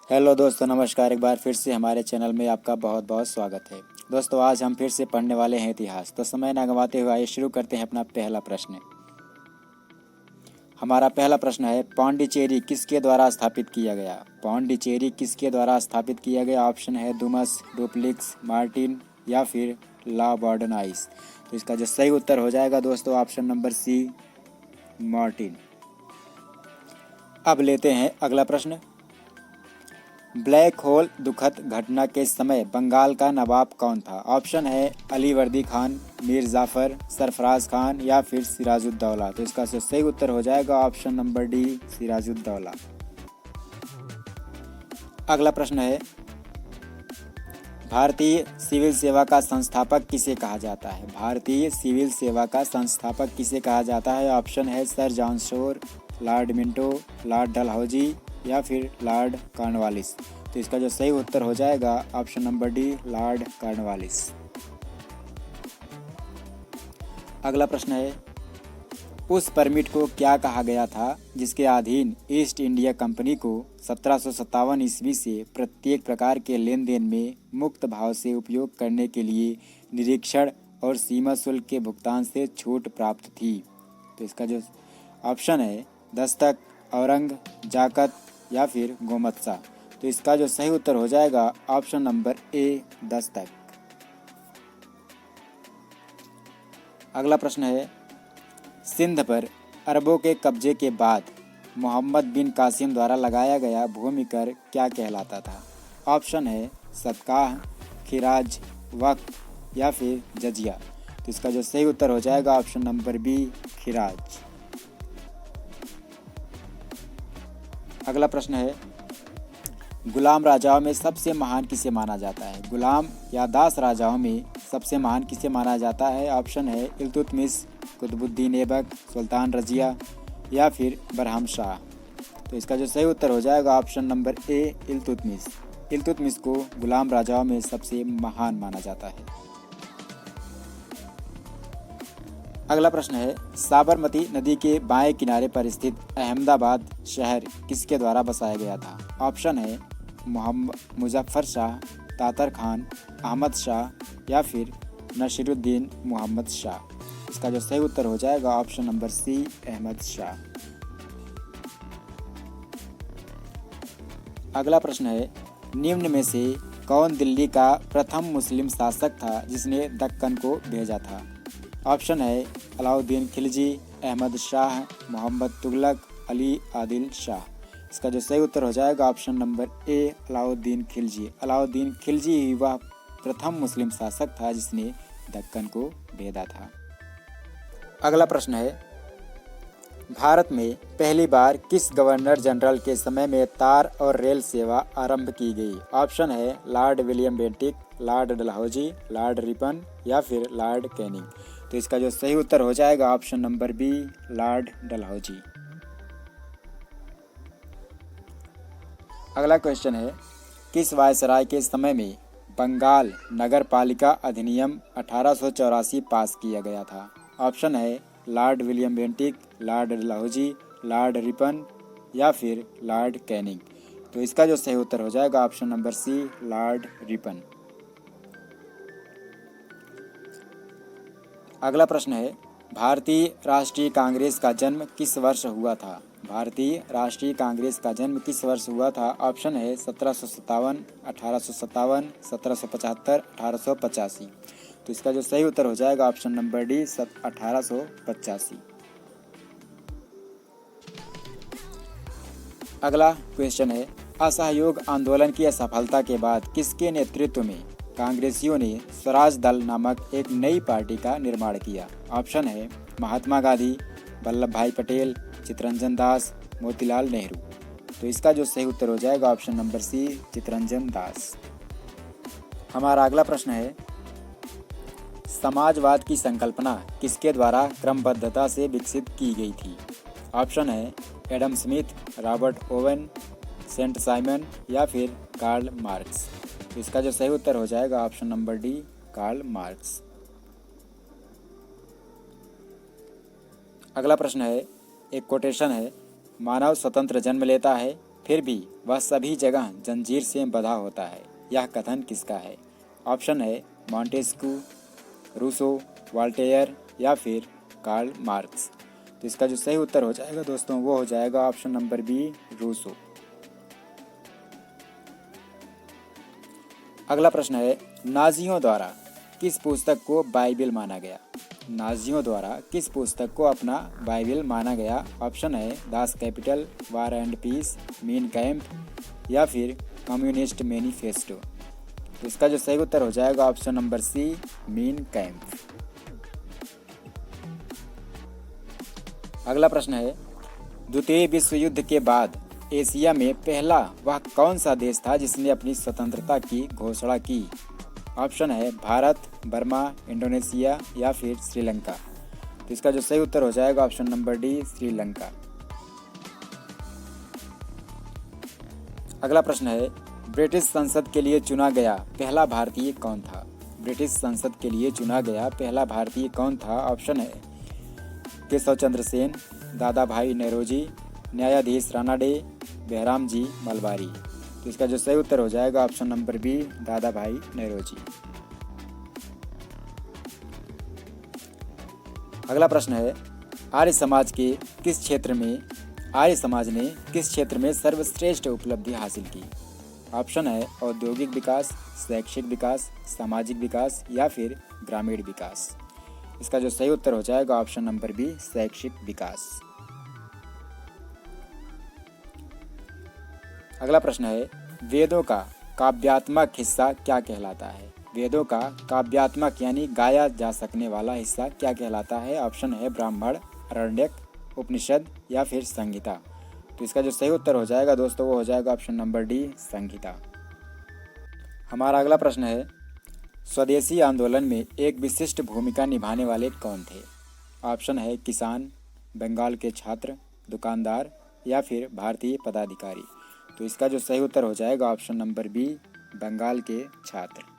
Hello दोस्तों, नमस्कार। एक बार फिर से हमारे चैनल में आपका बहुत बहुत स्वागत है। दोस्तों, आज हम फिर से पढ़ने वाले हैं इतिहास। तो समय न गंवाते हुए आइए शुरू करते हैं अपना पहला प्रश्न। हमारा पहला प्रश्न है, पांडिचेरी किसके द्वारा स्थापित किया गया? पांडिचेरी किसके द्वारा स्थापित किया गया? ऑप्शन है डुमस, डुप्लिक्स, मार्टिन या फिर ला बॉर्डनाइस। तो इसका जो सही उत्तर हो जाएगा दोस्तों, ऑप्शन नंबर सी, मार्टिन। अब लेते हैं अगला प्रश्न। ब्लैक होल दुखद घटना के समय बंगाल का नवाब कौन था? ऑप्शन है अली वर्दी खान, मीर जाफर, सरफराज खान या फिर सिराजुद्दौला। तो इसका सही उत्तर हो जाएगा ऑप्शन नंबर डी, सिराजुद्दौला। अगला प्रश्न है, भारतीय सिविल सेवा का संस्थापक किसे कहा जाता है? भारतीय सिविल सेवा का संस्थापक किसे कहा जाता है? ऑप्शन है sir John Shore, Lord Minto, Lord Dalhousie या फिर लॉर्ड कॉर्नवालिस। तो इसका जो सही उत्तर हो जाएगा option number D, Lord Cornwallis. अगला प्रश्न है, उस परमिट को क्या कहा गया था जिसके अधीन ईस्ट इंडिया कंपनी को 1757 ईस्वी से प्रत्येक प्रकार के लेन देन में मुक्त भाव से उपयोग करने के लिए निरीक्षण और सीमा शुल्क के भुगतान से छूट प्राप्त थी? तो इसका जो ऑप्शन है दस्तक, औरंग, जाकत या फिर गोमत्सा। तो इसका जो सही उत्तर हो जाएगा ऑप्शन नंबर ए, दस्तक। अगला प्रश्न है, सिंध पर अरबों के कब्जे के बाद मोहम्मद बिन कासिम द्वारा लगाया गया भूमि कर क्या कहलाता था? ऑप्शन है सदकाह, खिराज, वक्फ या फिर जजिया। तो इसका जो सही उत्तर हो जाएगा ऑप्शन नंबर बी, खिराज। अगला प्रश्न है, गुलाम राजाओं में सबसे महान किसे माना जाता है? गुलाम या दास राजाओं में सबसे महान किसे माना जाता है? ऑप्शन है इल्तुतमिश, कुतुबुद्दीन ऐबक, सुल्तान रजिया या फिर बरहम शाह। तो इसका जो सही उत्तर हो जाएगा ऑप्शन नंबर ए, इल्तुतमिश। इल्तुतमिश को गुलाम राजाओं में सबसे महान माना जाता है। अगला प्रश्न है, साबरमती नदी के बाएं किनारे पर स्थित अहमदाबाद शहर किसके द्वारा बसाया गया था? ऑप्शन है मुजफ्फर शाह, तातर खान, अहमद शाह या फिर नसीरुद्दीन मोहम्मद शाह। इसका जो सही उत्तर हो जाएगा option number C, Ahmad Shah. अगला प्रश्न है, निम्न में से कौन दिल्ली का प्रथम मुस्लिम शासक था जिसने दक्कन को भेजा था? ऑप्शन है अलाउद्दीन खिलजी, अहमद शाह, मोहम्मद तुगलक, अली आदिल शाह। इसका जो सही उत्तर हो जाएगा option number A, Alauddin Khilji. Alauddin Khilji ही वह प्रथम मुस्लिम शासक था जिसने दक्कन को भेदा था। अगला प्रश्न है, भारत में पहली बार किस गवर्नर जनरल के समय में तार और रेल सेवा आरंभ की गई? ऑप्शन है Lord William Bentinck, Lord Dalhousie, Lord Ripon या फिर लॉर्ड कैनिंग। तो इसका जो सही उत्तर हो जाएगा option number B, lord Dalhousie. अगला क्वेश्चन है, किस वायसराय के समय में बंगाल नगर पालिका अधिनियम 1884 पास किया गया था? ऑप्शन है Lord William Bentinck, Lord Dalhousie, Lord Ripon या फिर लॉर्ड कैनिंग। तो इसका जो सही उत्तर हो जाएगा option number C, lord Ripon. अगला प्रश्न है, भारतीय राष्ट्रीय कांग्रेस का जन्म किस वर्ष हुआ था? भारतीय राष्ट्रीय कांग्रेस का जन्म किस वर्ष हुआ था? ऑप्शन है 1757, 1857, 1775, 1885। तो इसका जो सही उत्तर हो जाएगा ऑप्शन नंबर डी, 1885। अगला क्वेश्चन है, असहयोग आंदोलन की असफलता के बाद किसके नेतृत्व में कांग्रेसियों ने स्वराज दल नामक एक नई पार्टी का निर्माण किया? ऑप्शन है महात्मा गांधी, वल्लभ भाई पटेल, चित्तरंजन दास, मोतीलाल नेहरू। तो इसका जो सही उत्तर हो जाएगा ऑप्शन नंबर सी, चित्तरंजन दास। हमारा अगला प्रश्न है, समाजवाद की संकल्पना किसके द्वारा क्रमबद्धता से विकसित की गई थी? ऑप्शन है Adam Smith, Robert Owen, Saint Simon या फिर कार्ल मार्क्स। तो इसका जो सही उत्तर हो जाएगा option number D, Karl Marx. अगला प्रश्न है, एक कोटेशन है, मानव स्वतंत्र जन्म लेता है फिर भी वह सभी जगह जंजीर से बंधा होता है, यह कथन किसका है? ऑप्शन है मॉन्टेस्क्यू, रूसो, वॉल्टेयर या फिर कार्ल मार्क्स। तो इसका जो सही उत्तर हो जाएगा दोस्तों वो हो जाएगा ऑप्शन नंबर बी, रूसो। अगला प्रश्न है, नाजियों द्वारा किस पुस्तक को बाइबिल माना गया? नाजियों द्वारा किस पुस्तक को अपना बाइबिल माना गया? ऑप्शन है Das Kapital, war and peace, Mein Kampf या फिर कम्युनिस्ट मैनिफेस्टो। तो इसका जो सही उत्तर हो जाएगा option number C, Mein Kampf. अगला प्रश्न है, द्वितीय विश्व युद्ध के बाद एशिया में पहला वह कौन सा देश था जिसने अपनी स्वतंत्रता की घोषणा की? ऑप्शन है भारत, बर्मा, इंडोनेशिया या फिर श्रीलंका। तो इसका जो सही उत्तर हो जाएगा ऑप्शन नंबर डी, श्रीलंका। अगला प्रश्न है, ब्रिटिश संसद के लिए चुना गया पहला भारतीय कौन था? ब्रिटिश संसद के लिए चुना गया पहला भारतीय कौन था? ऑप्शन है केशव चंद्र सेन, दादा भाई नौरोजी, न्यायाधीश रानाडे, बेहराम जी मलबारी। तो इसका जो सही उत्तर हो जाएगा ऑप्शन नंबर बी, दादा भाई नौरोजी। अगला प्रश्न है, आर्य समाज ने किस क्षेत्र में सर्वश्रेष्ठ उपलब्धि हासिल की? ऑप्शन है औद्योगिक विकास, शैक्षिक विकास, सामाजिक विकास या फिर ग्रामीण विकास। इसका जो सही उत्तर हो जाएगा ऑप्शन नंबर बी, शैक्षिक विकास। अगला प्रश्न है, वेदों का काव्यात्मक हिस्सा क्या कहलाता है? वेदों का काव्यात्मक यानी गाया जा सकने वाला हिस्सा क्या कहलाता है? ऑप्शन है ब्राह्मण, आरण्यक, उपनिषद या फिर संहिता। तो इसका जो सही उत्तर हो जाएगा दोस्तों वो हो जाएगा ऑप्शन नंबर डी, संहिता। हमारा अगला प्रश्न है, स्वदेशी आंदोलन में एक विशिष्ट भूमिका निभाने वाले कौन थे? ऑप्शन है किसान, बंगाल के छात्र, दुकानदार या फिर भारतीय पदाधिकारी। तो इसका जो सही उत्तर हो जाएगा ऑप्शन नंबर बी, बंगाल के छात्र।